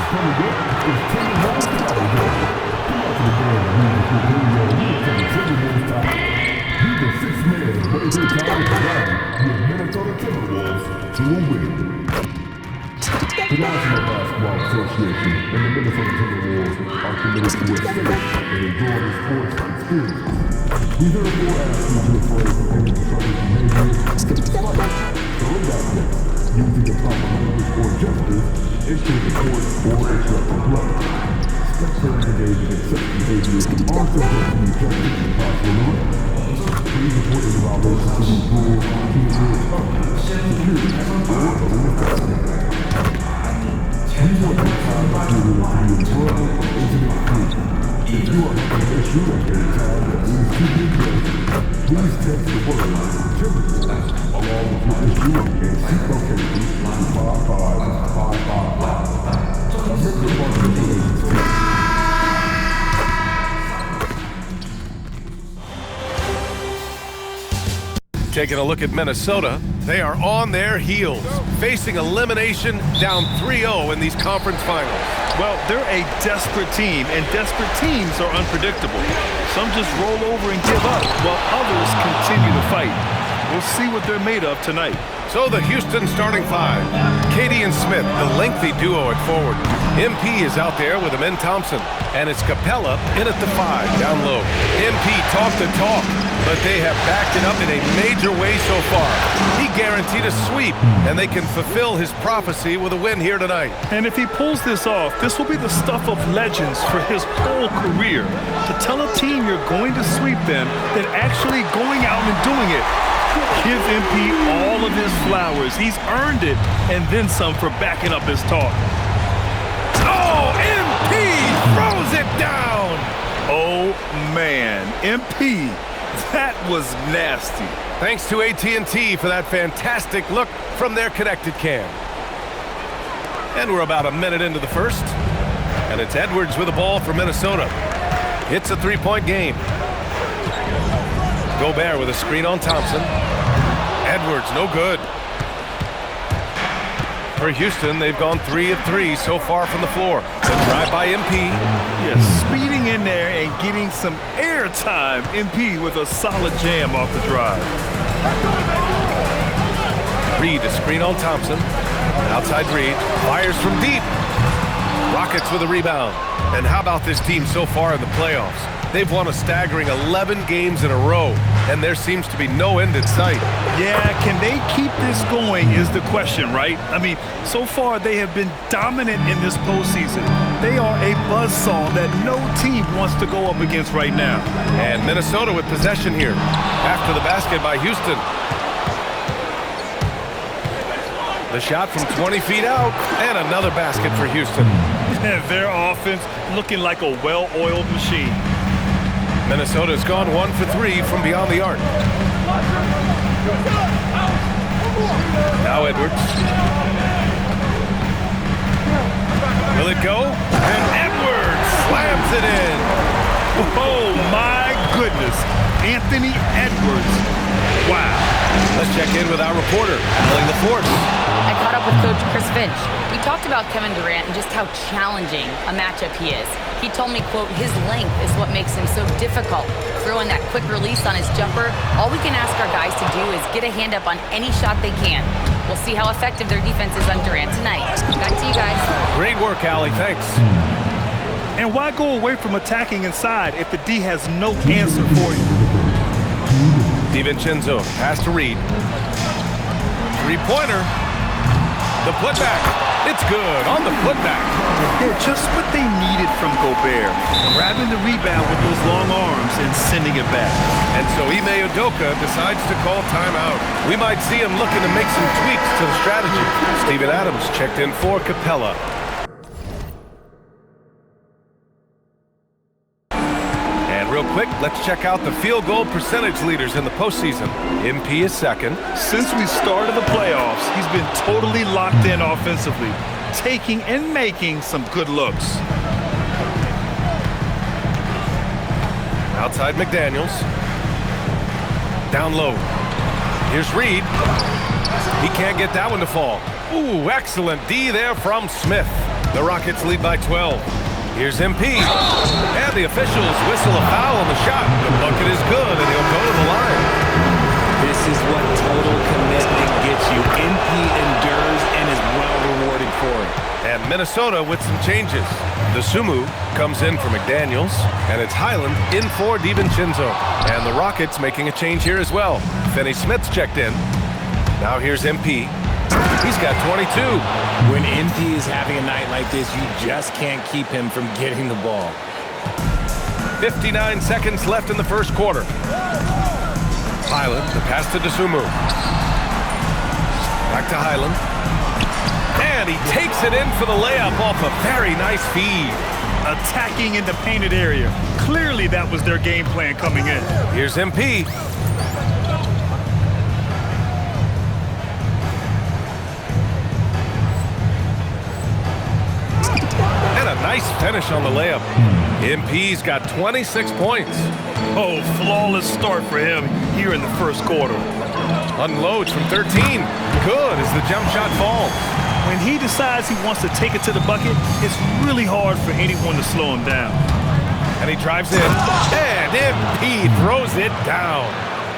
The National Basketball Association and the Minnesota Timberwolves are committed to a safe and enjoyable sports experience. We therefore ask you to refrain from any destructive behavior, take flight, throwing baskets, using improper language or gestures, entering the court, or interrupting play. Spectators engaged in such behavior are subject to the justice and possible arrest. Please report any violations to these rules to the nearest office, security, or other enforcement. We want this time of period to be enjoyable and incident-free. If you are having an issue at any time that needs to be addressed, please text the word "Timberwolves" along with your issue and seek location to 55555. A member of our relations team. Taking a look at Minnesota, they are on their heels, facing elimination down 3-0 in these conference finals. Well, they're a desperate team, and desperate teams are unpredictable. Some just roll over and give up, while others continue to fight. We'll see what they're made of tonight. So the Houston starting five. Katie and Smith, the lengthy duo at forward. MP is out there with Amen Thompson, and it's Capella in at the 5, down low. MP talk the talk, but they have backed it up in a major way so far. He guaranteed a sweep, and they can fulfill his prophecy with a win here tonight. And if he pulls this off, this will be the stuff of legends for his whole career. To tell a team you're going to sweep them, then actually going out and doing it. Give MP all of his flowers. He's earned it, and then some for backing up his talk. Oh, MP throws it down! Oh, man. MP, that was nasty. Thanks to AT&T for that fantastic look from their connected cam. And we're about a minute into the first. And it's Edwards with the ball for Minnesota. It's a three-point game. Gobert with a screen on Thompson. Edwards, no good. For Houston, they've gone 3 of 3 so far from the floor. The drive by MP. Yes, speeding in there and getting some air time. MP with a solid jam off the drive. Reed, a screen on Thompson. Outside Reed, fires from deep. Rockets with a rebound. And how about this team so far in the playoffs? They've won a staggering 11 games in a row, and there seems to be no end in sight. Yeah, can they keep this going is the question, right? I mean, so far they have been dominant in this postseason. They are a buzzsaw that no team wants to go up against right now. And Minnesota with possession here after the basket by Houston. The shot from 20 feet out, and another basket for Houston. Their offense looking like a well-oiled machine. Minnesota's gone 1 for 3 from beyond the arc. Now Edwards. Will it go? And Edwards slams it in. Oh, my goodness. Anthony Edwards. Wow. Let's check in with our reporter, Allie LaForce. I caught up with Coach Chris Finch. We talked about Kevin Durant and just how challenging a matchup he is. He told me, quote, his length is what makes him so difficult. Throwing that quick release on his jumper, all we can ask our guys to do is get a hand up on any shot they can. We'll see how effective their defense is on Durant tonight. Back to you guys. Great work, Allie. Thanks. And why go away from attacking inside if the D has no answer for you? DiVincenzo, pass to Reed. Three-pointer. The putback. It's good on the putback. Yeah, just what they needed from Gobert. Grabbing the rebound with those long arms and sending it back. And so Ime Udoka decides to call timeout. We might see him looking to make some tweaks to the strategy. Steven Adams checked in for Capella. Real quick, let's check out the field goal percentage leaders in the postseason. MP is second. Since we started the playoffs, he's been totally locked in offensively, taking and making some good looks. Outside McDaniels. Down low. Here's Reed. He can't get that one to fall. Ooh, excellent D there from Smith. The Rockets lead by 12. Here's MP. And the officials whistle a foul on the shot. The bucket is good, and he'll go to the line. This is what total commitment gets you. MP endures and is well rewarded for it. And Minnesota with some changes. The Sumu comes in for McDaniels, and it's Highland in for DiVincenzo. And the Rockets making a change here as well. Finney Smith's checked in. Now here's MP. He's got 22. When MP is having a night like this, you just can't keep him from getting the ball. 59 seconds left in the first quarter. Highland, the pass to DeSumo. Back to Highland. And he takes it in for the layup off a very nice feed. Attacking in the painted area. Clearly that was their game plan coming in. Here's MP. And a nice finish on the layup. MP's got 26 points. Oh, flawless start for him here in the first quarter. Unloads from 13. Good as the jump shot falls. When he decides he wants to take it to the bucket, it's really hard for anyone to slow him down. And he drives in. And MP throws it down.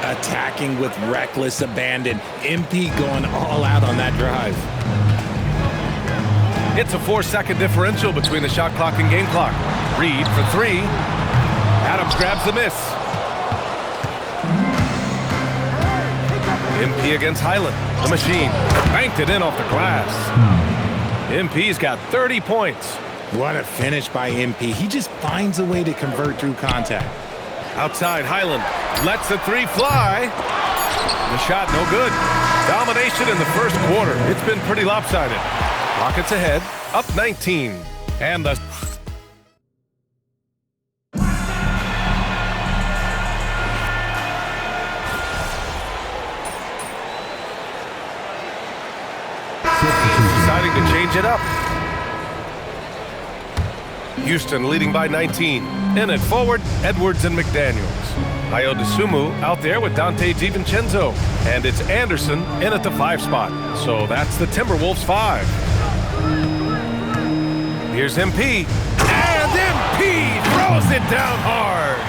Attacking with reckless abandon. MP going all out on that drive. It's a 4-second differential between the shot clock and game clock. Reed for 3. Adams grabs the miss. MP against Highland. The machine banked it in off the glass. MP's got 30 points. What a finish by MP. He just finds a way to convert through contact. Outside, Highland lets the 3 fly. The shot no good. Domination in the first quarter. It's been pretty lopsided. Rockets ahead, up 19. And the deciding to change it up. Houston leading by 19. In it forward, Edwards and McDaniels. Ayo DeSumo out there with Dante DiVincenzo. And it's Anderson in at the 5 spot. So that's the Timberwolves 5. Here's MP. And MP throws it down hard.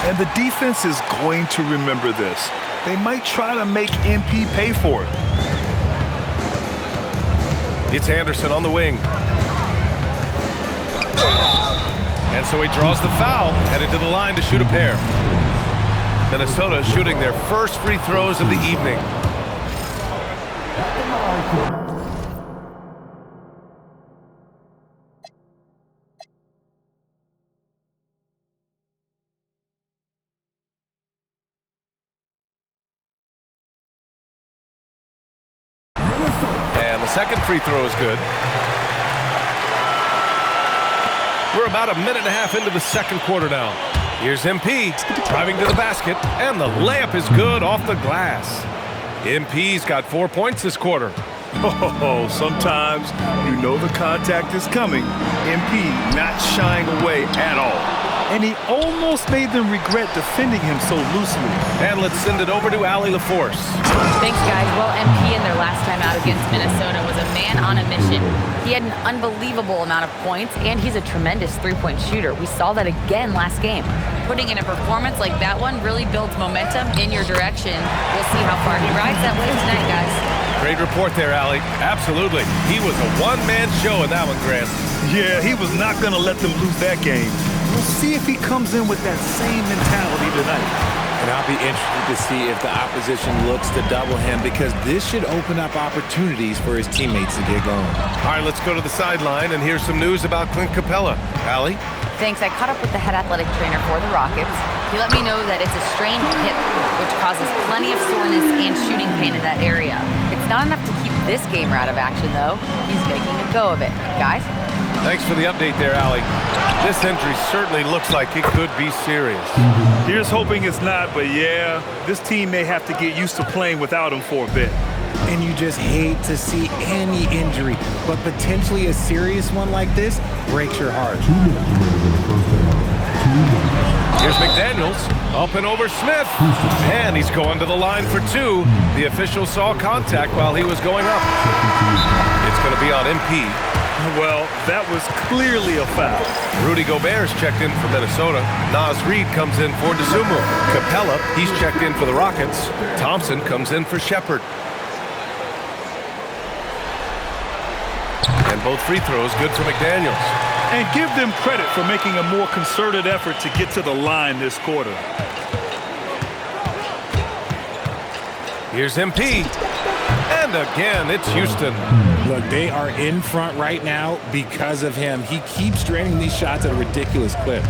And the defense is going to remember this. They might try to make MP pay for it. It's Anderson on the wing. And so he draws the foul, headed to the line to shoot a pair. Minnesota shooting their first free throws of the evening. And the second free throw is good. We're about a minute and a half into the second quarter now. Here's MP driving to the basket, and the layup is good off the glass. MP's got 4 points this quarter. Oh, sometimes you know the contact is coming. MP not shying away at all. And he almost made them regret defending him so loosely. And let's send it over to Allie LaForce. Thanks, guys. Well, MP in their last time out against Minnesota was a man on a mission. He had an unbelievable amount of points, and he's a tremendous three-point shooter. We saw that again last game. Putting in a performance like that one really builds momentum in your direction. We'll see how far he rides that wave tonight, guys. Great report there, Allie. Absolutely. He was a one-man show in that one, Grant. Yeah, he was not going to let them lose that game. We'll see if he comes in with that same mentality tonight. And I'll be interested to see if the opposition looks to double him, because this should open up opportunities for his teammates to get going. All right, let's go to the sideline and hear some news about Clint Capella. Allie? Thanks. I caught up with the head athletic trainer for the Rockets. He let me know that it's a strained hip, which causes plenty of soreness and shooting pain in that area. It's not enough to keep this gamer out of action, though. He's making a go of it. Guys? Thanks for the update there, Allie. This injury certainly looks like it could be serious. Here's hoping it's not, but yeah, this team may have to get used to playing without him for a bit. And you just hate to see any injury, but potentially a serious one like this breaks your heart. Here's McDaniels, up and over Smith. And he's going to the line for 2. The official saw contact while he was going up. It's going to be on MP. Well, that was clearly a foul. Rudy Gobert's checked in for Minnesota. Naz Reid comes in for DeSumo. Capella, he's checked in for the Rockets. Thompson comes in for Shepherd. And both free throws good for McDaniels. And give them credit for making a more concerted effort to get to the line this quarter. Here's MP. And again, it's Houston. Look, they are in front right now because of him. He keeps draining these shots at a ridiculous clip.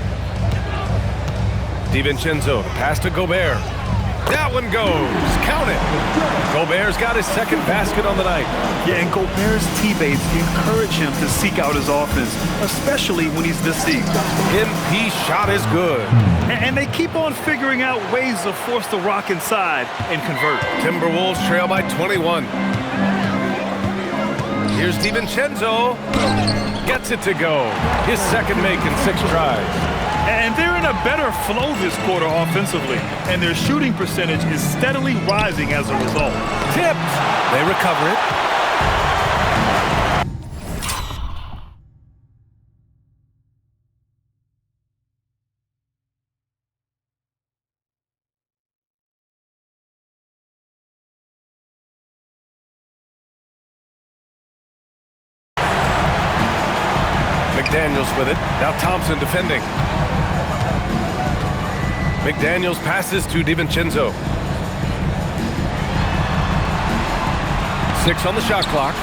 DiVincenzo, pass to Gobert. That one goes. Count it. Gobert's got his second basket on the night. Yeah, and Gobert's teammates encourage him to seek out his offense, especially when he's this deep. MP shot is good. And they keep on figuring out ways to force the Rock inside and convert. Timberwolves trail by 21. Here's DiVincenzo. Gets it to go. His second make in 6 tries. And they're in a better flow this quarter offensively, and their shooting percentage is steadily rising as a result. Tipped. They recover it. McDaniels with it. Now Thompson defending. McDaniels passes to DiVincenzo. 6 on the shot clock.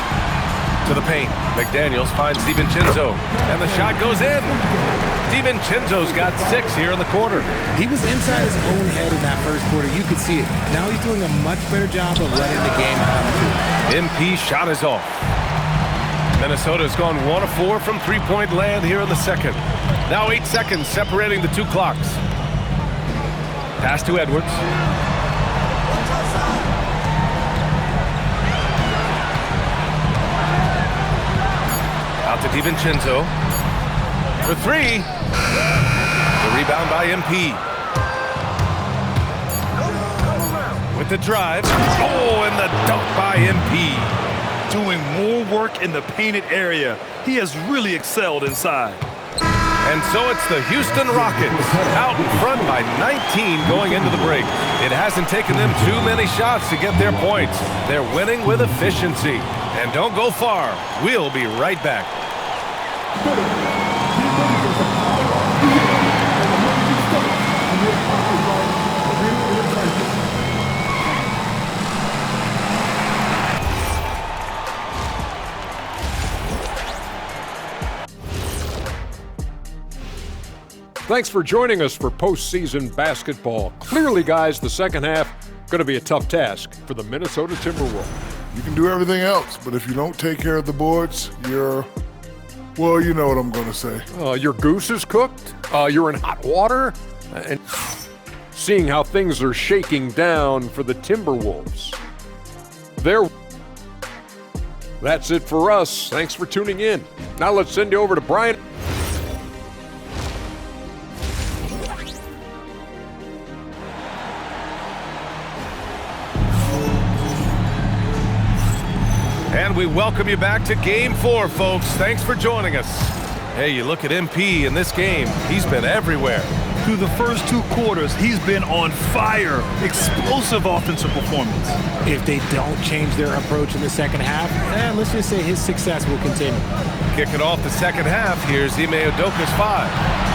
To the paint. McDaniels finds DiVincenzo. And the shot goes in. DiVincenzo's got 6 here in the quarter. He was inside his own head in that first quarter. You could see it. Now he's doing a much better job of letting the game come to him. MP shot is off. Minnesota's gone 1 of 4 from three-point land here in the second. Now 8 seconds separating the 2 clocks. Pass to Edwards. Out to DiVincenzo. For 3. The rebound by MP. With the drive. Oh, and the dunk by MP. Doing more work in the painted area. He has really excelled inside. And so it's the Houston Rockets out in front by 19 going into the break. It hasn't taken them too many shots to get their points. They're winning with efficiency. And don't go far. We'll be right back. Thanks for joining us for postseason basketball. Clearly, guys, the second half going to be a tough task for the Minnesota Timberwolves. You can do everything else, but if you don't take care of the boards, well, you know what I'm going to say. Your goose is cooked. You're in hot water. And seeing how things are shaking down for the Timberwolves. That's it for us. Thanks for tuning in. Now let's send you over to Brian. And we welcome you back to Game 4, folks. Thanks for joining us. Hey, you look at MP in this game. He's been everywhere. Through the first 2 quarters, he's been on fire. Explosive offensive performance. If they don't change their approach in the second half, let's just say his success will continue. Kicking off the second half, here's Ime Udoka's 5.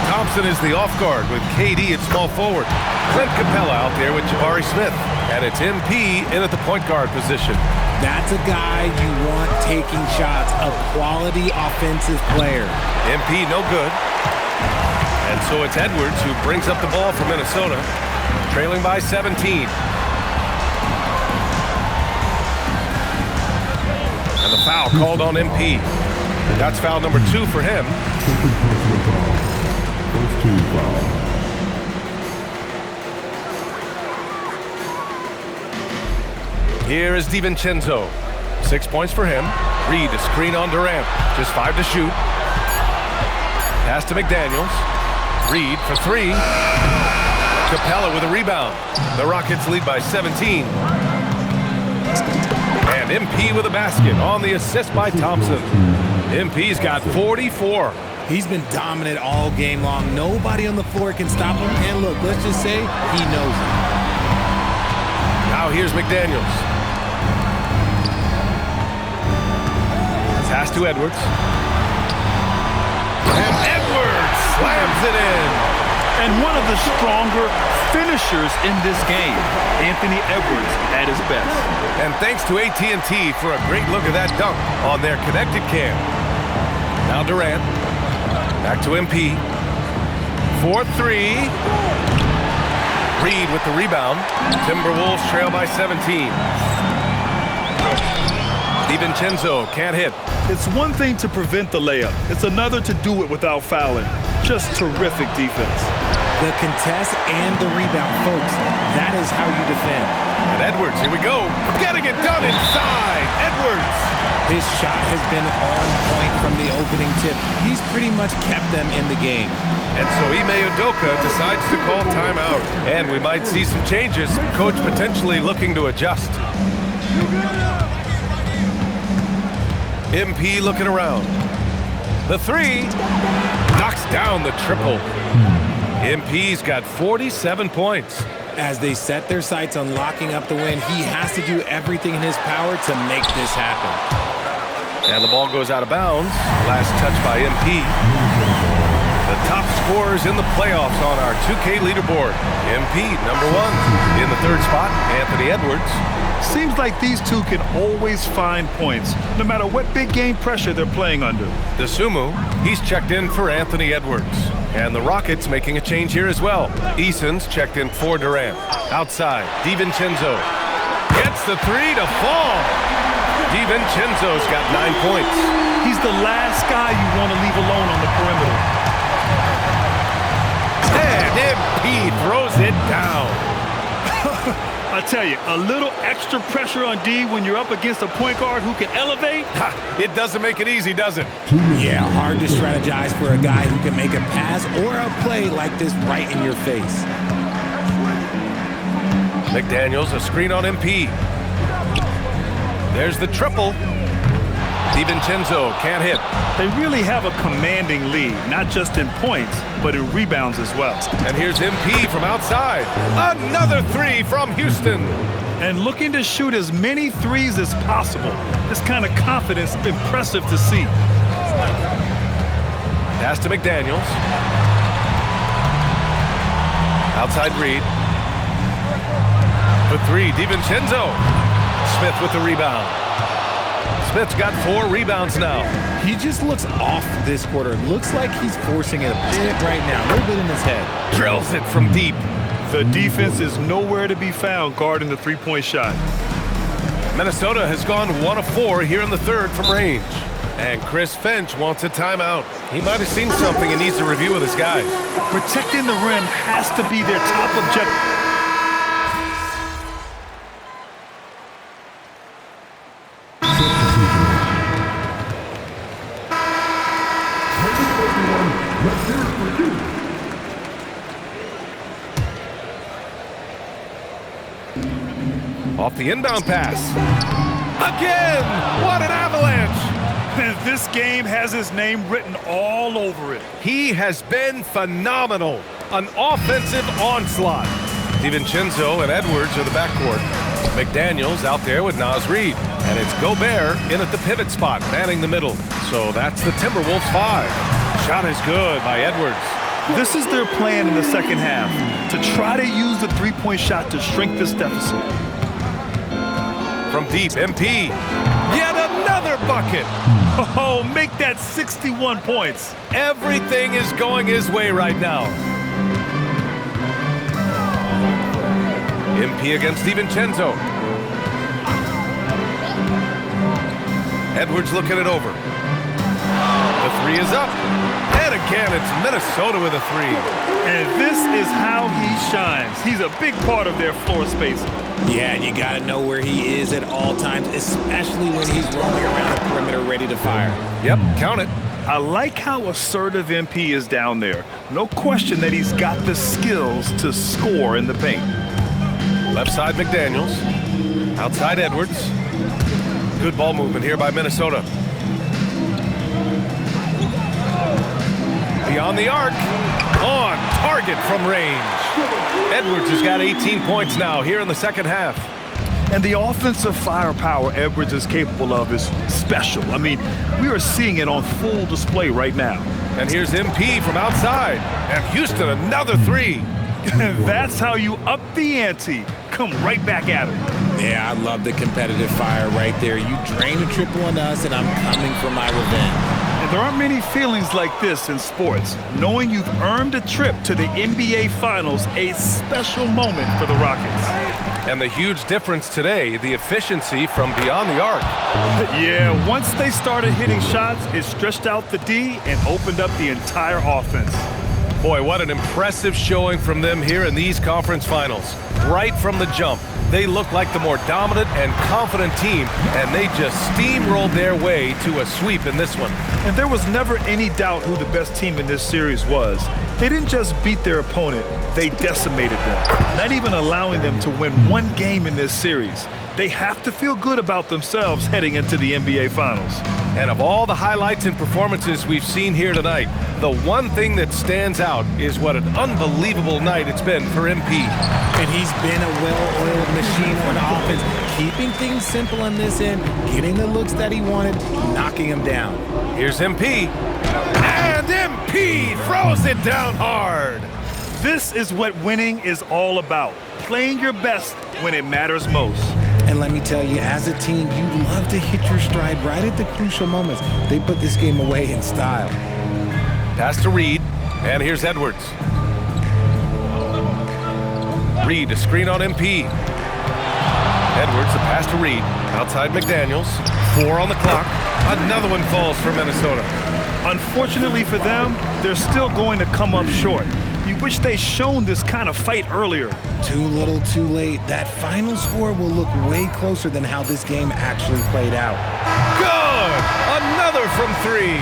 Thompson is the off guard with KD at small forward. Clint Capella out there with Jabari Smith. And it's MP in at the point guard position. That's a guy you want taking shots, a quality offensive player. MP no good. And so it's Edwards who brings up the ball for Minnesota, trailing by 17. And the foul called on MP. That's foul number 2 for him. First team foul. Here is DiVincenzo. 6 points for him. Reid to screen on Durant. Just 5 to shoot. Pass to McDaniels. Reid for 3. Capella with a rebound. The Rockets lead by 17. And MP with a basket on the assist by Thompson. MP's got 44. He's been dominant all game long. Nobody on the floor can stop him. And look, let's just say he knows it. Now here's McDaniels. Pass to Edwards. And Edwards slams it in. And one of the stronger finishers in this game, Anthony Edwards at his best. And thanks to AT&T for a great look at that dunk on their connected cam. Now Durant. Back to MP. 4-3. Reed with the rebound. Timberwolves trail by 17. DiVincenzo can't hit. It's one thing to prevent the layup. It's another to do it without fouling. Just terrific defense. The contest and the rebound, folks. That is how you defend. And Edwards, here we go. Getting it done inside. Edwards. His shot has been on point from the opening tip. He's pretty much kept them in the game. And so Ime Udoka decides to call timeout. And we might see some changes. Coach potentially looking to adjust. MP looking around. The three knocks down the triple. MP's got 47 points. As they set their sights on locking up the win, he has to do everything in his power to make this happen. And the ball goes out of bounds. Last touch by MP. The top scorers in the playoffs on our 2K leaderboard. MP, number 1. In the third spot, Anthony Edwards. Seems like these two can always find points, no matter what big game pressure they're playing under. DeSumo, he's checked in for Anthony Edwards. And the Rockets making a change here as well. Eason's checked in for Durant. Outside, DiVincenzo gets the three to fall. DiVincenzo's got 9 points. He's the last guy you want to leave alone on the perimeter. And MP throws it down. I tell you, a little extra pressure on D when you're up against a point guard who can elevate. It doesn't make it easy, does it? Yeah, hard to strategize for a guy who can make a pass or a play like this right in your face. McDaniels, a screen on MP. There's the triple. DiVincenzo can't hit. They really have a commanding lead, not just in points, but in rebounds as well. And here's MP from outside. Another three from Houston. And looking to shoot as many threes as possible. This kind of confidence, impressive to see. Pass to McDaniels. Outside Reed. For three, DiVincenzo. Smith with the rebound. Smith's got 4 rebounds now. He just looks off this quarter. Looks like he's forcing it a bit right now. A little bit in his head. Drills it from deep. The defense is nowhere to be found guarding the three-point shot. Minnesota has gone 1 of 4 here in the third from range. And Chris Finch wants a timeout. He might have seen something and needs to review with his guys. Protecting the rim has to be their top objective. Off the inbound pass. Again! What an avalanche! And this game has his name written all over it. He has been phenomenal. An offensive onslaught. DiVincenzo and Edwards are the backcourt. McDaniels out there with Naz Reid. And it's Gobert in at the pivot spot, manning the middle. So that's the Timberwolves 5. Shot is good by Edwards. This is their plan in the second half, to try to use the three-point shot to shrink this deficit. From deep, MP. Yet another bucket. Oh, make that 61 points. Everything is going his way right now. MP against DiVincenzo. Edwards looking it over. The three is up. And again, it's Minnesota with a three. And this is how he shines. He's a big part of their floor space. Yeah, and you got to know where he is at all times, especially when he's roaming around the perimeter ready to fire. Yep, count it. I like how assertive MP is down there. No question that he's got the skills to score in the paint. Left side, McDaniels. Outside, Edwards. Good ball movement here by Minnesota. beyond the arc. On target from range. Edwards has got 18 points now here in the second half. And the offensive firepower Edwards is capable of is special. I mean, we are seeing it on full display right now. And here's MP from outside. And Houston, another three. That's how you up the ante. Come right back at it. Yeah, I love the competitive fire right there. You drain a triple on us, and I'm coming for my revenge. And there aren't many feelings like this in sports. Knowing you've earned a trip to the NBA Finals, a special moment for the Rockets. And the huge difference today, the efficiency from beyond the arc. Yeah, once they started hitting shots, it stretched out the D and opened up the entire offense. Boy, what an impressive showing from them here in these conference finals. Right from the jump, they look like the more dominant and confident team, and they just steamrolled their way to a sweep in this one. And there was never any doubt who the best team in this series was. They didn't just beat their opponent, they decimated them, not even allowing them to win one game in this series. They have to feel good about themselves heading into the NBA Finals. And of all the highlights and performances we've seen here tonight, the one thing that stands out is what an unbelievable night it's been for MP. And he's been a well-oiled machine on offense, keeping things simple on this end, getting the looks that he wanted, knocking him down. Here's MP. And MP throws it down hard. This is what winning is all about, playing your best when it matters most. And let me tell you, as a team, you love to hit your stride right at the crucial moments. They put this game away in style. Pass to Reed, and here's Edwards. Reed, a screen on MP. Edwards, the pass to Reed. Outside McDaniels. 4 on the clock. Another one falls for Minnesota. Unfortunately for them, they're still going to come up short. You wish they'd shown this kind of fight earlier. Too little, too late. That final score will look way closer than how this game actually played out. Good! Another from 3.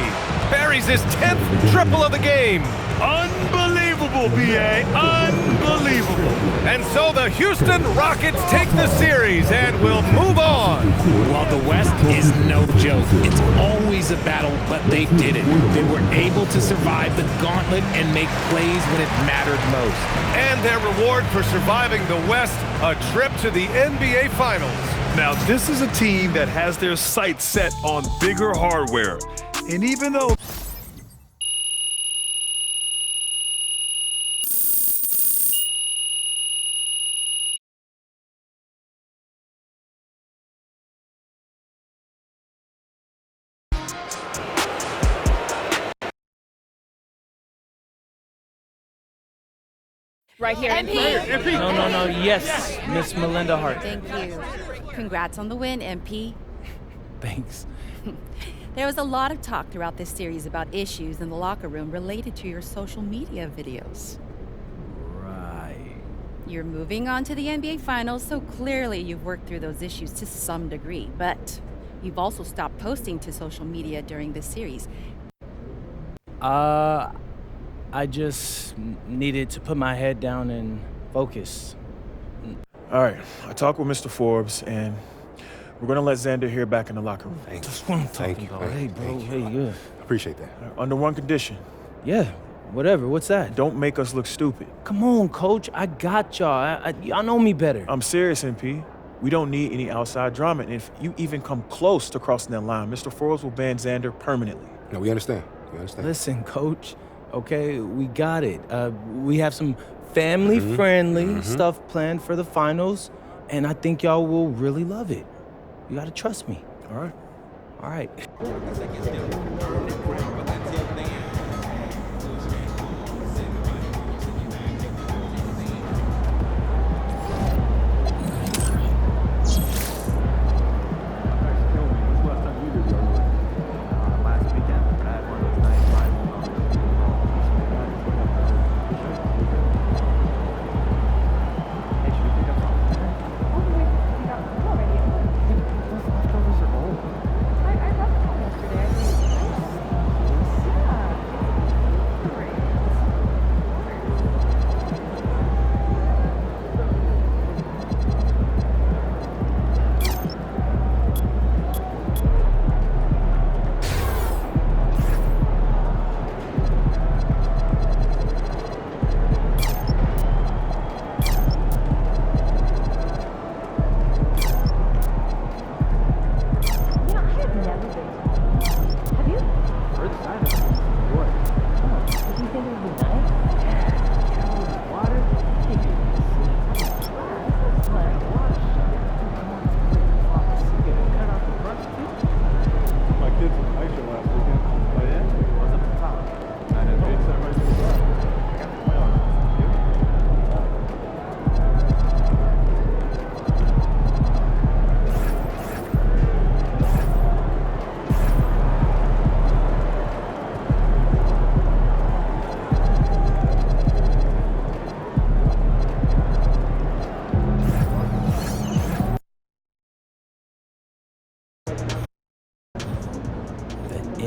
Buries his 10th triple of the game. Unbelievable, B.A. Unbelievable. And so the Houston Rockets take the series and will move on. Well, the West is no joke. It's always a battle, but they did it. They were able to survive the gauntlet and make plays when it mattered most. And their reward for surviving the West, a trip to the NBA Finals. Now, this is a team that has their sights set on bigger hardware. And even though right here. MP. No. Yes, Miss Melinda Hart. Thank you. Congrats on the win, MP. Thanks. There was a lot of talk throughout this series about issues in the locker room related to your social media videos. Right. You're moving on to the NBA Finals, so clearly you've worked through those issues to some degree, but you've also stopped posting to social media during this series. I just needed to put my head down and focus. All right, I talked with Mr. Forbes, and we're going to let Xander here back in the locker room. That's what I'm talking about. Hey, bro. Hey, good. Appreciate that. Under one condition. Yeah, whatever. What's that? Don't make us look stupid. Come on, Coach. I got y'all. Y'all know me better. I'm serious, MP. We don't need any outside drama, and if you even come close to crossing that line, Mr. Forbes will ban Xander permanently. No, we understand. We understand. Listen, Coach. Okay, we got it. We have some family-friendly stuff planned for the finals, and I think y'all will really love it. You gotta trust me. All right. All right.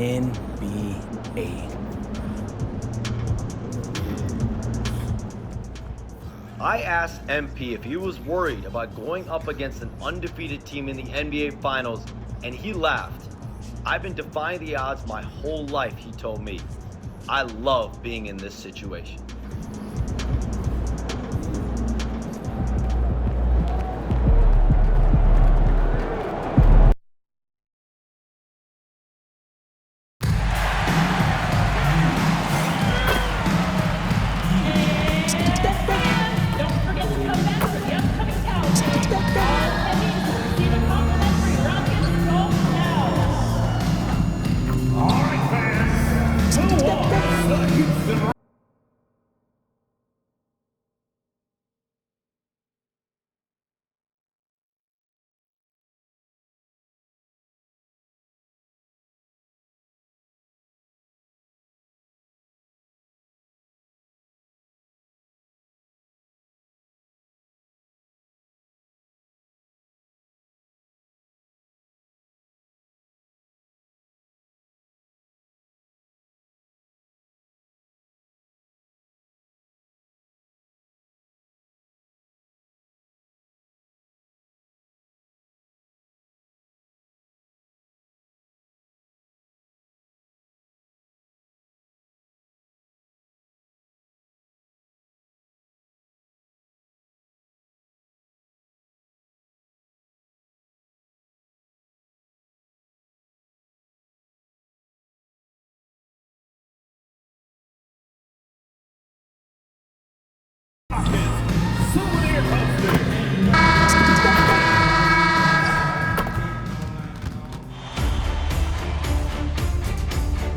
NBA. I asked MP if he was worried about going up against an undefeated team in the NBA Finals, and he laughed. I've been defying the odds my whole life, he told me. I love being in this situation.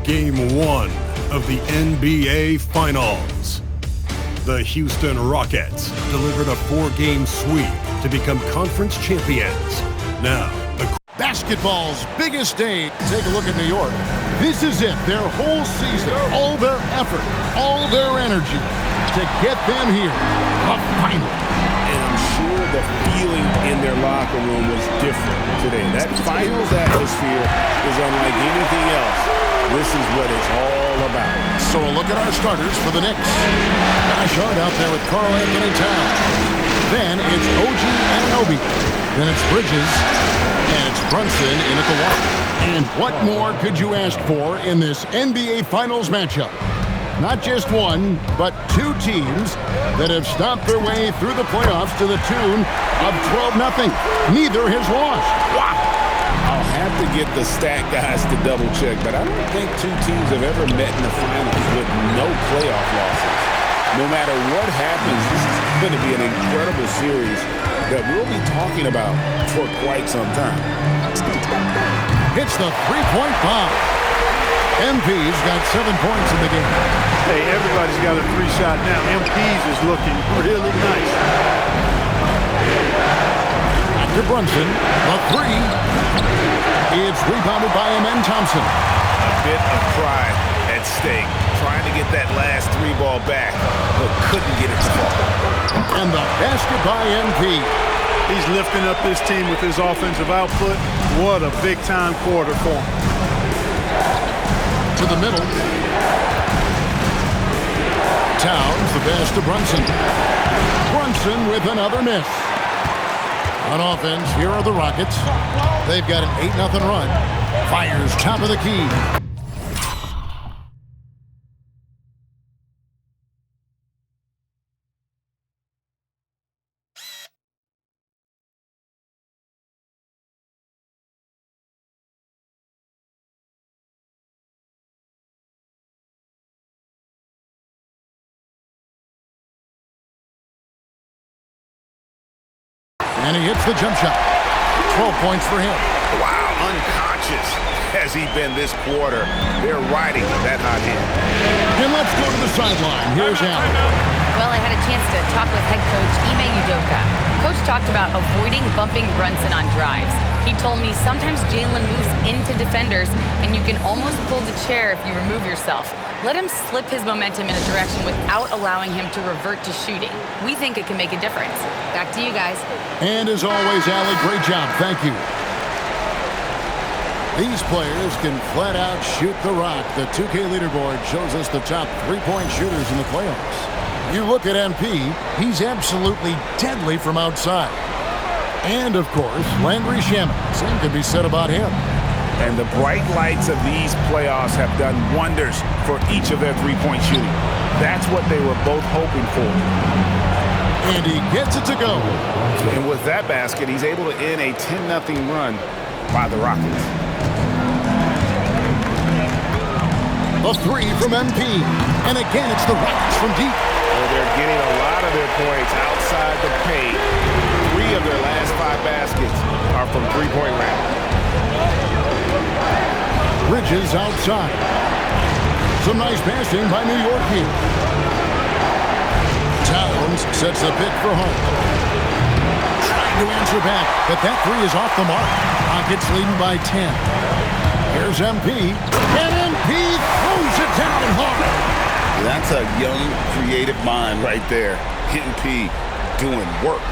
Game 1 of the NBA Finals. The Houston Rockets delivered a 4-game sweep to become conference champions. Now, the basketball's biggest day. Take a look at New York. This is it, their whole season, all their effort, all their energy to get them here, the final. And I'm sure the feeling in their locker room was different today. That finals atmosphere is unlike anything else. This is what it's all about. So a look at our starters for the Knicks. Bashard out there with Karl Anthony Towns. Then it's OG Anunoby. Then it's Bridges. And it's Brunson in at the one. And what more could you ask for in this NBA Finals matchup? Not just one, but two teams that have stomped their way through the playoffs to the tune of 12-0. Neither has lost. Wow. I'll have to get the stat guys to double check, but I don't think two teams have ever met in the finals with no playoff losses. No matter what happens, this is going to be an incredible series that we'll be talking about for quite some time. Hits the three-point bomb. MP's got 7 points in the game. Hey, everybody's got a three-shot now. MP's is looking really nice. After Brunson, the three. It's rebounded by Amen Thompson. A bit of pride at stake, trying to get that last three ball back, but couldn't get it to fall. And the basket by MP. He's lifting up this team with his offensive output. What a big-time quarter for him. To the middle. Towns, the pass to Brunson. Brunson with another miss. On offense, here are the Rockets. They've got an 8-0 run. Fires top of the key. And he hits the jump shot. 12 points for him. Wow, unconscious has he been this quarter. They're riding that hot hand. And let's go to the sideline. Here's Allen. Well, I had a chance to talk with head coach Ime Udoka. Coach talked about avoiding bumping Brunson on drives. He told me sometimes Jalen moves into defenders, and you can almost pull the chair if you remove yourself. Let him slip his momentum in a direction without allowing him to revert to shooting. We think it can make a difference. Back to you guys. And as always, Allie, great job. Thank you. These players can flat out shoot the rock. The 2K leaderboard shows us the top three-point shooters in the playoffs. You look at MP, he's absolutely deadly from outside. And, of course, Landry Shamet. Same could be said about him. And the bright lights of these playoffs have done wonders for each of their three-point shooting. That's what they were both hoping for. And he gets it to go. And with that basket, he's able to end a 10-0 run by the Rockets. A three from MP. And again, it's the Rockets from deep. Well, they're getting a lot of their points outside the paint. 3 of their last 5 baskets are from three-point range. Bridges outside. Some nice passing by New York here. Towns sets the pick for home. Trying to answer back, but that three is off the mark. Rockets leading by 10. Here's MP. And MP throws it down hard. That's a young, creative mind right there. MP doing work.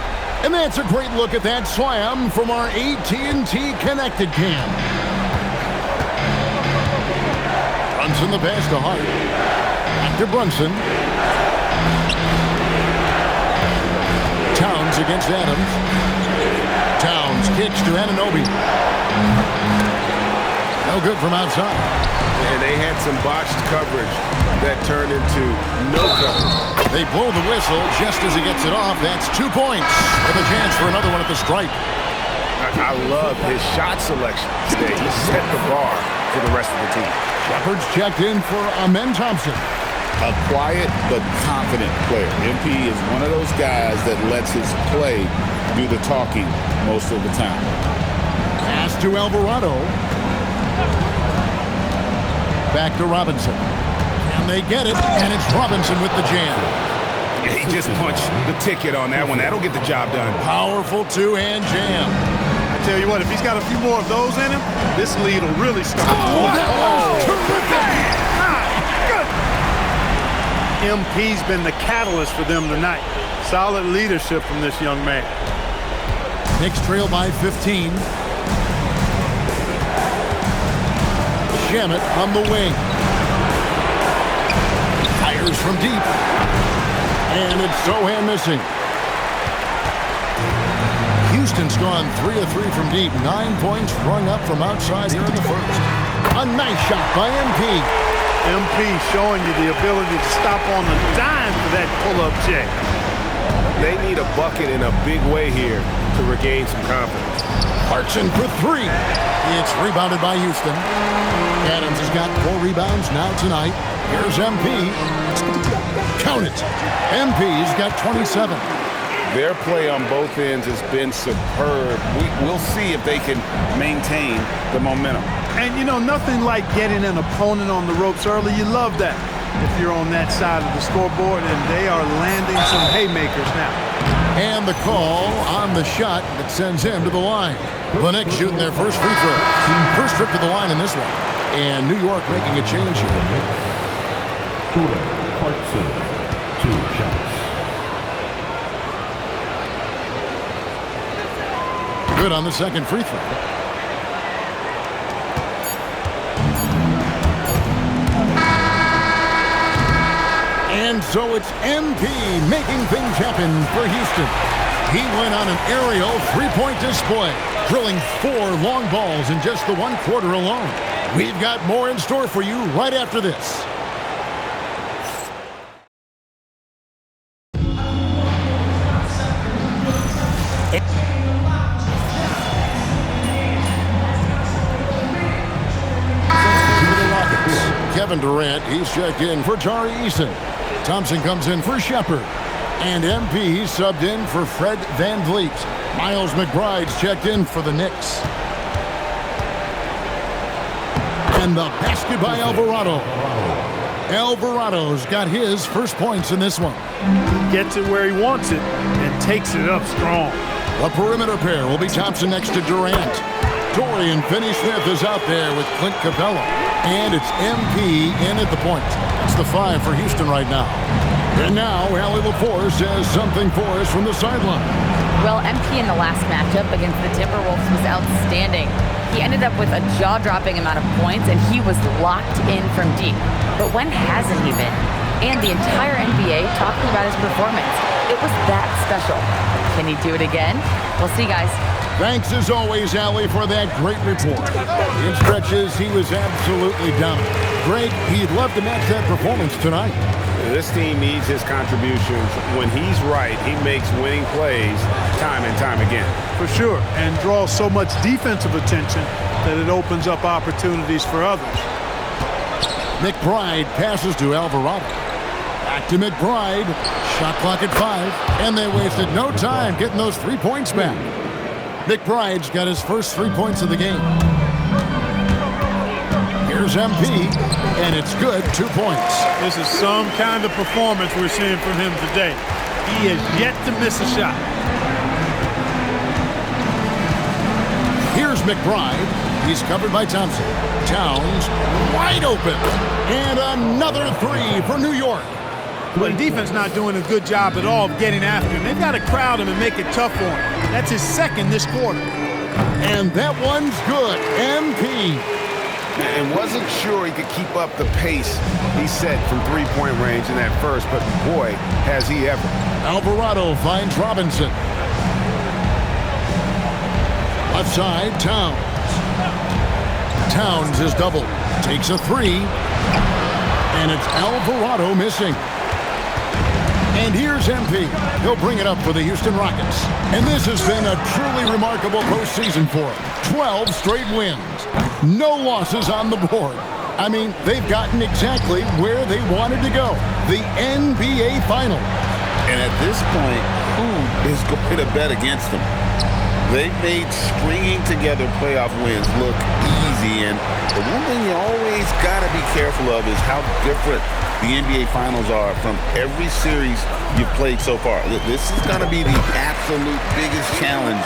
And that's a great look at that slam from our AT&T Connected Cam. Brunson the pass to Hart. Back to Brunson. Towns against Adams. Towns kicks to Anunoby. No good from outside. And they had some botched coverage that turned into no coverage. They blow the whistle just as he gets it off. That's 2 points with a chance for another one at the stripe. I love his shot selection today. He set the bar for the rest of the team. Shepard's checked in for Amen Thompson. A quiet but confident player. MP is one of those guys that lets his play do the talking most of the time. Pass to Alvarado. Back to Robinson. And they get it, and it's Robinson with the jam. He just punched the ticket on that one. That'll get the job done. Powerful two-hand jam. I tell you what, if he's got a few more of those in him, this lead will really start. MP's been the catalyst for them tonight. Solid leadership from this young man. Knicks trail by 15. Shamet on the wing. Fires from deep. And it's Sohan missing. Houston's gone 3 of 3 from deep. 9 points rung up from outside here in the first. A nice shot by MP. MP showing you the ability to stop on the dime for that pull-up check. They need a bucket in a big way here to regain some confidence. Clarkson for 3. It's rebounded by Houston. Adams has got 4 rebounds now tonight. Here's MP. Count it. MP's got 27. Their play on both ends has been superb. We'll see if they can maintain the momentum. And, you know, nothing like getting an opponent on the ropes early. You love that if you're on that side of the scoreboard, and they are landing some haymakers now. And the call on the shot that sends him to the line. The Knicks shooting their first free throw. First trip to the line in this one. And New York making a change here. Clarkson, 2 shots. Good on the second free throw. And so it's MP making things happen for Houston. He went on an aerial 3-point display, drilling 4 long balls in just the 1 quarter alone. We've got more in store for you right after this. Kevin Durant, he's checked in for Tari Eason. Thompson comes in for Shepard. And MP subbed in for Fred VanVleet. Miles McBride's checked in for the Knicks. And the basket by Alvarado. Alvarado's got his first points in this one. Gets it where he wants it and takes it up strong. The perimeter pair will be Thompson next to Durant. Dorian Finney-Smith is out there with Clint Capella. And it's MP in at the point. That's the 5 for Houston right now. And now, Allie LaForce says something for us from the sideline. Well, MP in the last matchup against the Timberwolves was outstanding. He ended up with a jaw-dropping amount of points, and he was locked in from deep. But when hasn't he been? And the entire NBA talking about his performance. It was that special. Can he do it again? We'll see, guys. Thanks as always, Allie, for that great report. In stretches, he was absolutely dominant. Greg, he'd love to match that performance tonight. This team needs his contributions. When he's right, he makes winning plays time and time again. For sure, and draws so much defensive attention that it opens up opportunities for others. McBride passes to Alvarado. Back to McBride. Shot clock at 5, and they wasted no time getting those 3 points back. McBride's got his first 3 points of the game. Here's MP, and it's good, 2 points. This is some kind of performance we're seeing from him today. He has yet to miss a shot. Here's McBride. He's covered by Thompson. Towns wide open. And another 3 for New York. Well, the defense not doing a good job at all of getting after him. They've got to crowd him and make it tough for him. That's his second this quarter. And that one's good. MP. And wasn't sure he could keep up the pace he set from three-point range in that first, but boy, has he ever. Alvarado finds Robinson. Left side, Towns. Towns is doubled. Takes a 3. And it's Alvarado missing. And here's MP. He'll bring it up for the Houston Rockets. And this has been a truly remarkable postseason for him. 12 straight wins. No losses on the board. I mean, they've gotten exactly where they wanted to go. The NBA Finals. And at this point, who is going to bet against them? They've made stringing together playoff wins look easy. And the one thing you always got to be careful of is how different the NBA Finals are from every series you've played so far. This is going to be the absolute biggest challenge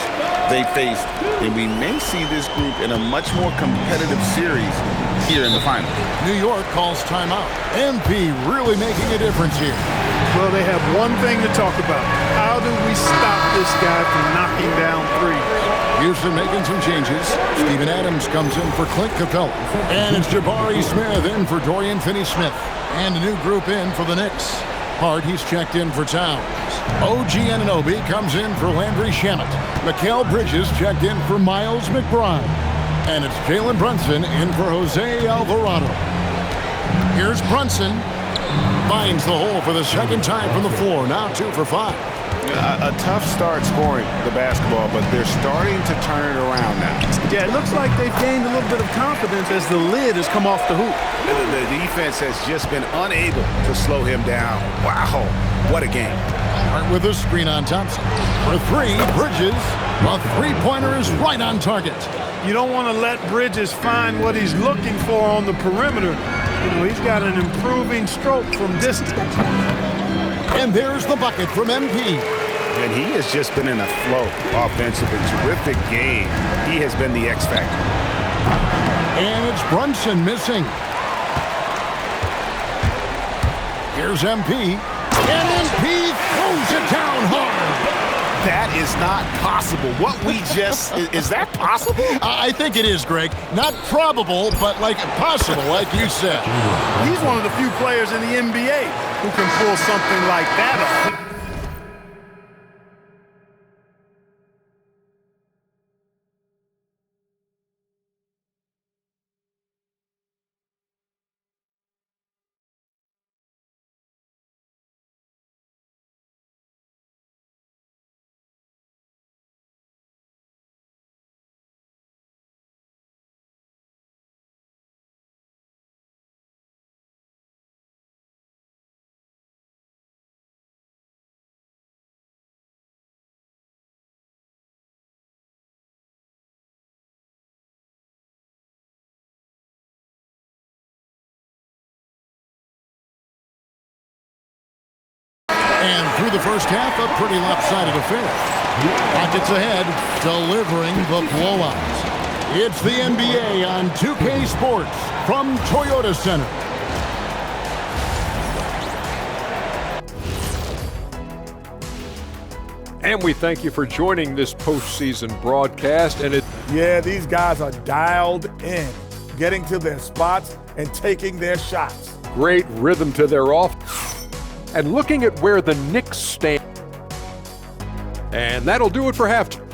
they faced, and we may see this group in a much more competitive series here in the finals. New York calls timeout. MP really making a difference here. Well, they have one thing to talk about. How do we stop this guy from knocking down threes? Houston making some changes. Steven Adams comes in for Clint Capella. And it's Jabari Smith in for Dorian Finney-Smith. And a new group in for the Knicks. Hart, he's checked in for Towns. OG Anunoby comes in for Landry Shamet. Mikal Bridges checked in for Miles McBride. And it's Jalen Brunson in for Jose Alvarado. Here's Brunson. Finds the hole for the second time from the floor. Now 2 for 5. A tough start scoring the basketball, but they're starting to turn it around now. Yeah, it looks like they've gained a little bit of confidence as the lid has come off the hoop. The defense has just been unable to slow him down. Wow, what a game. Hart with a screen on Thompson. For 3, Bridges. A three-pointer is right on target. You don't want to let Bridges find what he's looking for on the perimeter. You know, he's got an improving stroke from distance. And there's the bucket from MP. And he has just been in a flow offensively. Terrific game. He has been the X factor. And it's Brunson missing. Here's MP. And MP throws it down hard. That is not possible. What we just... is that possible? I think it is, Greg. Not probable, but like possible, like you said. He's one of the few players in the NBA who can pull something like that off. And through the first half, a pretty lopsided affair. Rockets ahead, delivering the blowout. It's the NBA on 2K Sports from Toyota Center. And we thank you for joining this postseason broadcast. And yeah, these guys are dialed in, getting to their spots and taking their shots. Great rhythm to their offense. And looking at where the Knicks stand. And that'll do it for halftime.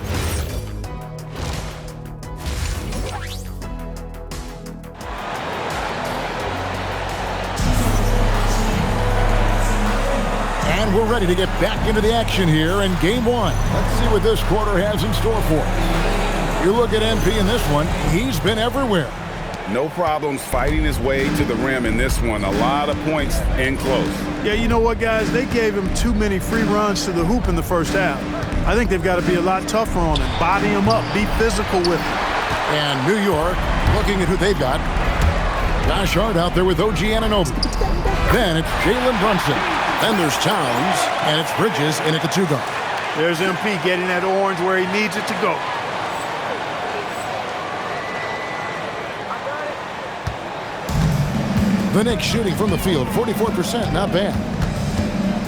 And we're ready to get back into the action here in game one. Let's see what this quarter has in store for us. You look at MP in this one, he's been everywhere. No problems fighting his way to the rim in this one. A lot of points and close. Yeah, you know what, guys? They gave him too many free runs to the hoop in the first half. I think they've got to be a lot tougher on him, body him up, be physical with him. And New York, looking at who they've got. Josh Hart out there with OG Anunoby. Then it's Jalen Brunson. Then there's Towns, and it's Bridges in at the 2 guard. There's MP getting that orange where he needs it to go. The Knicks shooting from the field, 44%, not bad.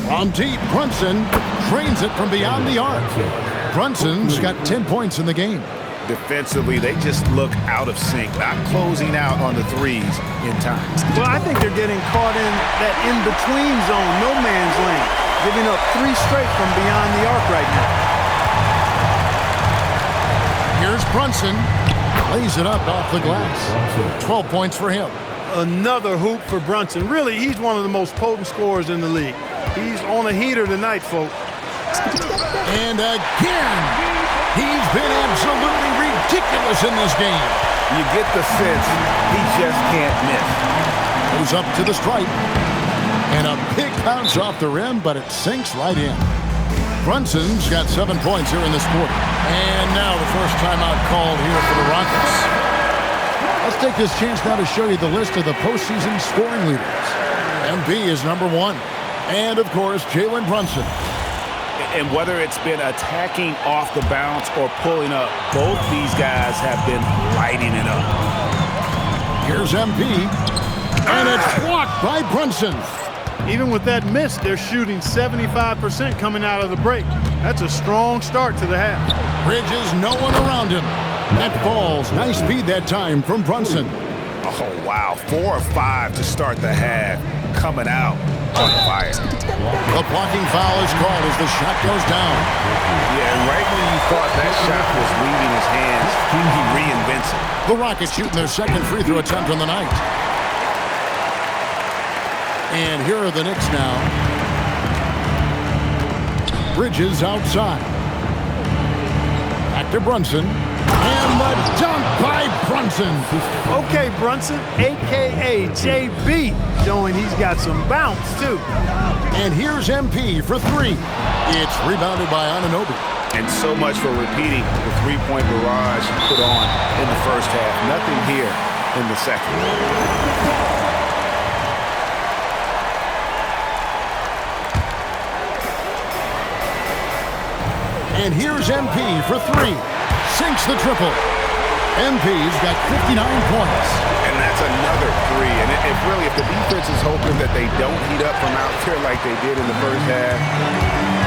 From deep, Brunson drains it from beyond the arc. Brunson's got 10 points in the game. Defensively, they just look out of sync, not closing out on the threes in time. Well, I think they're getting caught in that in-between zone, no man's land, giving up 3 straight from beyond the arc right now. Here's Brunson. Lays it up off the glass. 12 points for him. Another hoop for Brunson. Really, he's one of the most potent scorers in the league. He's on a heater tonight, folks. And again, he's been absolutely ridiculous in this game. You get the sense he just can't miss. Goes up to the stripe. And a big bounce off the rim, but it sinks right in. Brunson's got 7 points here in this quarter. And now the first timeout called here for the Rockets. Let's take this chance now to show you the list of the postseason scoring leaders. MB is number 1. And, of course, Jalen Brunson. And whether it's been attacking off the bounce or pulling up, both these guys have been lighting it up. Here's MP. And it's blocked by Brunson. Even with that miss, they're shooting 75% coming out of the break. That's a strong start to the half. Bridges, no one around him. That falls. Nice speed that time from Brunson. Oh, wow. 4 or 5 to start the half. Coming out on fire. The blocking foul is called as the shot goes down. Yeah, and right when you thought that shot was leaving his hands, he reinvents it. The Rockets shooting their second free throw attempt on the night. And here are the Knicks now. Bridges outside. Back to Brunson. And the dunk by Brunson. Okay, Brunson, a.k.a. JB, showing he's got some bounce, too. And here's MP for 3. It's rebounded by Anunoby. And so much for repeating the three-point barrage put on in the first half. Nothing here in the second. And here's MP for 3. Sinks the triple. MP's got 59 points. And that's another 3. And if the defense is hoping that they don't heat up from out there like they did in the first half,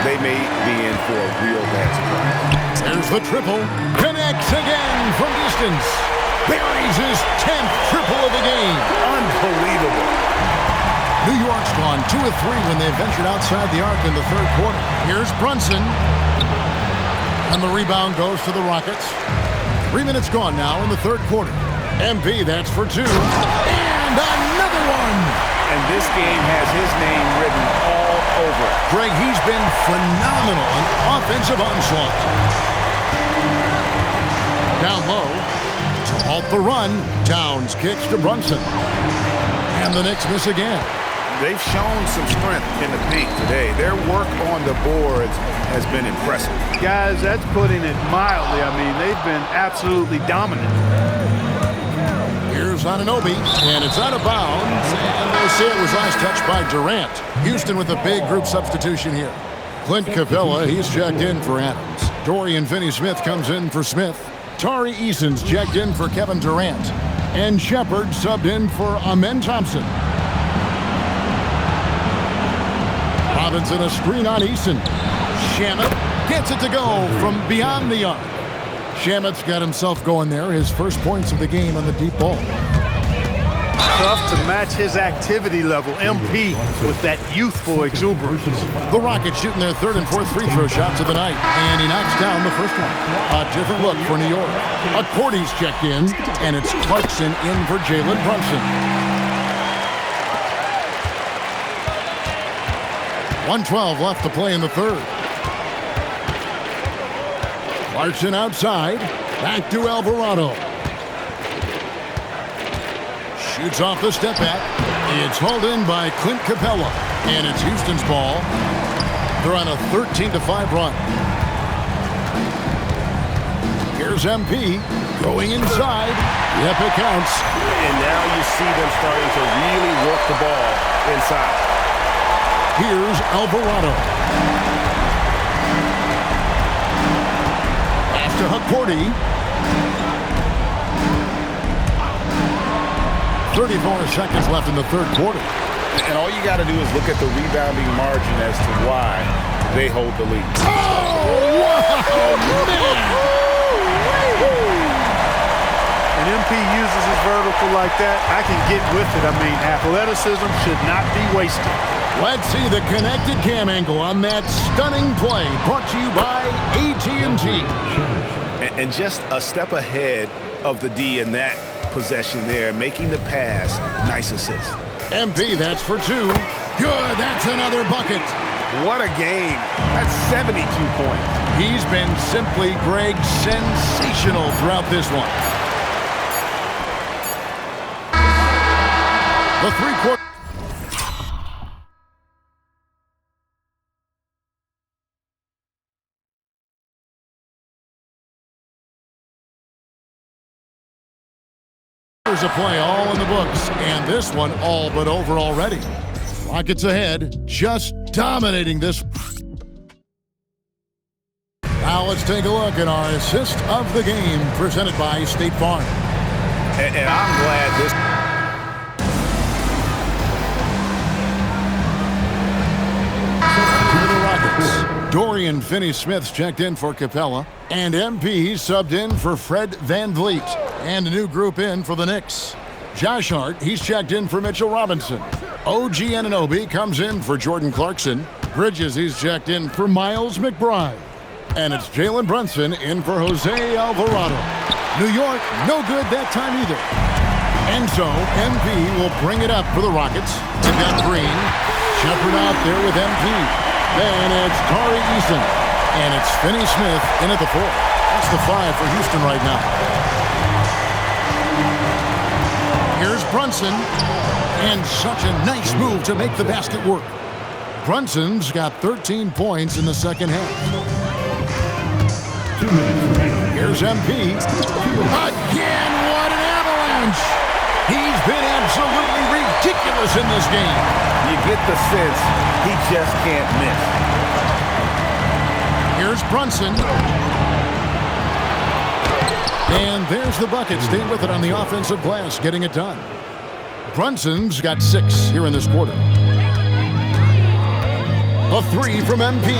they may be in for a real bad surprise. There's the triple. Connects again from distance. Buries his 10th triple of the game. Unbelievable. New York's gone 2 of 3 when they ventured outside the arc in the third quarter. Here's Brunson. And the rebound goes to the Rockets. 3 minutes gone now in the third quarter. MP, that's for 2. And another one! And this game has his name written all over. Greg, he's been phenomenal on offensive onslaught. Down low. To halt the run. Towns kicks to Brunson. And the Knicks miss again. They've shown some strength in the paint today. Their work on the boards has been impressive. Guys, that's putting it mildly. I mean, they've been absolutely dominant. Here's Anunoby, and it's out of bounds. And they say it was last touched by Durant. Houston with a big group substitution here. Clint Capella, he's checked in for Adams. Dorian Finney-Smith comes in for Smith. Tari Eason's checked in for Kevin Durant. And Shepard subbed in for Amen Thompson. Robinson a screen on Eason. Shannon gets it to go from beyond the arc. Shamet's got himself going there. His first points of the game on the deep ball. Tough to match his activity level. MP with that youthful exuberance. The Rockets shooting their third and fourth free throw shots of the night, and he knocks down the first one. A different look for New York. Accordy's checked in, and it's Clarkson in for Jalen Brunson. 1:12 left to play in the third. Clarkson outside, back to Alvarado. Shoots off the step back. It's hauled in by Clint Capella. And it's Houston's ball. They're on a 13-5 run. Here's MP going inside. Yep, it counts. And now you see them starting to really work the ball inside. Here's Alvarado. After Accordy. 34 seconds left in the third quarter. And all you got to do is look at the rebounding margin as to why they hold the lead. Oh, wow, man! An MP uses his vertical like that, I can get with it. I mean, athleticism should not be wasted. Let's see the connected cam angle on that stunning play, brought to you by AT&T. And just a step ahead of the D in that possession there, making the pass. Nice assist. MP, that's for two. Good, that's another bucket. What a game. That's 72 points. He's been simply, Greg, sensational throughout this one. The three-quarter. There's a play all in the books, and this one all but over already. Rockets ahead, just dominating this. Now let's take a look at our assist of the game presented by State Farm. And I'm glad this. To the Rockets. Dorian Finney-Smith's checked in for Capella, and MP subbed in for Fred VanVleet. And a new group in for the Knicks. Josh Hart, he's checked in for Mitchell Robinson. OG Anunoby comes in for Jordan Clarkson. Bridges, he's checked in for Miles McBride. And it's Jalen Brunson in for Jose Alvarado. New York, no good that time either. And so, MP will bring it up for the Rockets. They've got Green. Shepard out there with MP. Then it's Tari Eason. And it's Finney-Smith in at the 4. That's the 5 for Houston right now. Here's Brunson, and such a nice move to make the basket work. Brunson's got 13 points in the second half. Here's MP. Again, what an avalanche! He's been absolutely ridiculous in this game. You get the sense he just can't miss. Here's Brunson. And there's the bucket. Staying with it on the offensive glass, getting it done. Brunson's got 6 here in this quarter. A 3 from MP.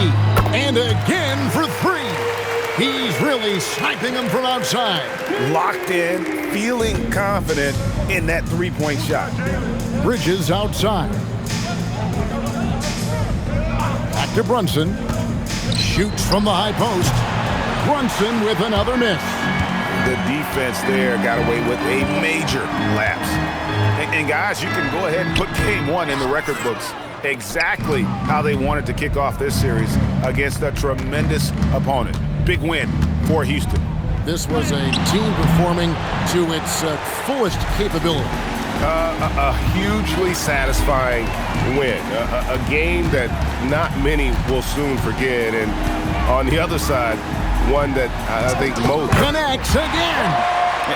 And again for 3. He's really sniping them from outside. Locked in, feeling confident in that three-point shot. Bridges outside. Back to Brunson. Shoots from the high post. Brunson with another miss. The defense there got away with a major lapse. And guys, you can go ahead and put game one in the record books. Exactly how they wanted to kick off this series against a tremendous opponent. Big win for Houston. This was a team performing to its fullest capability. A hugely satisfying win. A game that not many will soon forget. And on the other side, one that I think most connects again.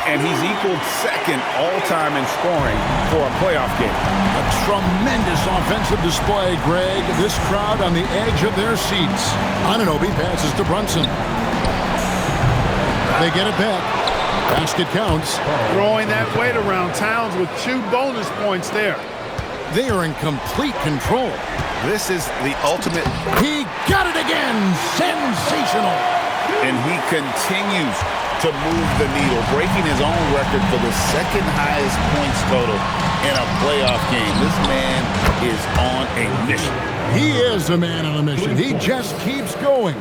And he's equaled second all-time in scoring for a playoff game. A tremendous offensive display, Greg. This crowd on the edge of their seats. Anunoby passes to Brunson. They get it back. Basket counts. Throwing that weight around. Towns with 2 bonus points there. They are in complete control. This is the ultimate. He got it again. Sensational. And he continues to move the needle, breaking his own record for the second highest points total in a playoff game. This man is on a mission. He is a man on a mission. He just keeps going.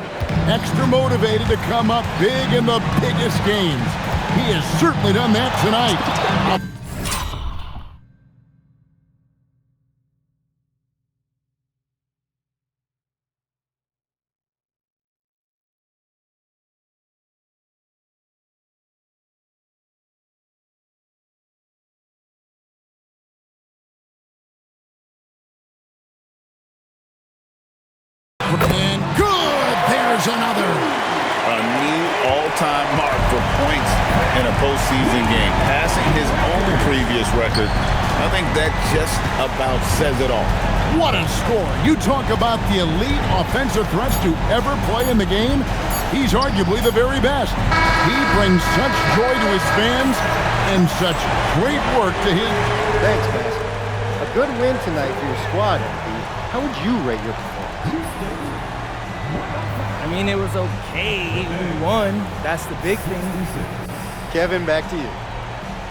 Extra motivated to come up big in the biggest games. He has certainly done that tonight. And good, there's another. A new all-time mark for points in a postseason game, passing his own previous record. I think that just about says it all. What a score. You talk about the elite offensive threats to ever play in the game. He's arguably the very best. He brings such joy to his fans and such great work to his... Thanks, guys. A good win tonight for your squad, MP. How would you rate your performance? I mean, it was okay. We won. That's the big thing. Kevin, back to you.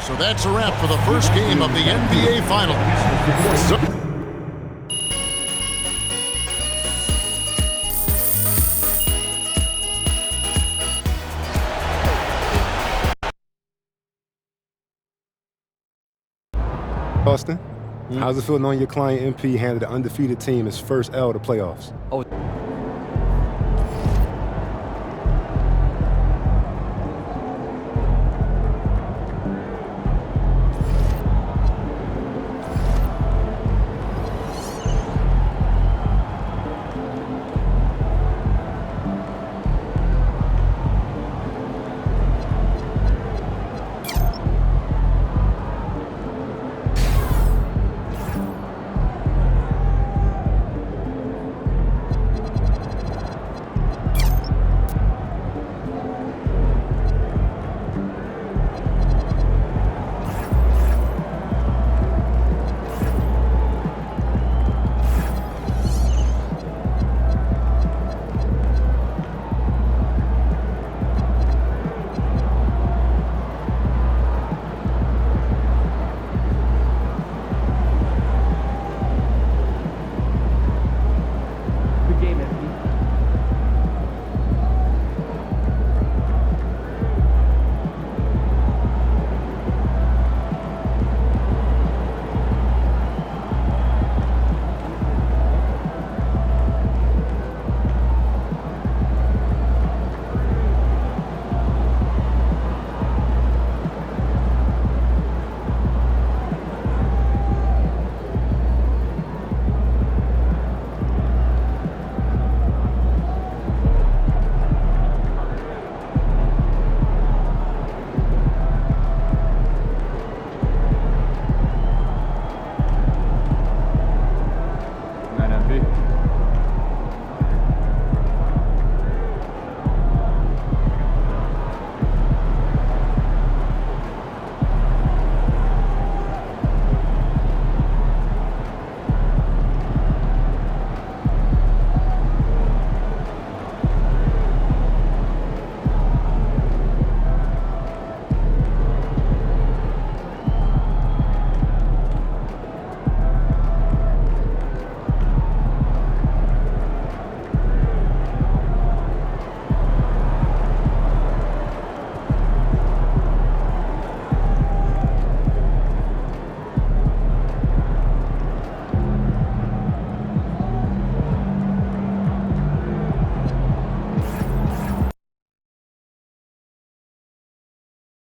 So that's a wrap for the first game of the NBA Finals. Austin, how's it feel knowing your client MP handed the undefeated team his first L to playoffs? Oh,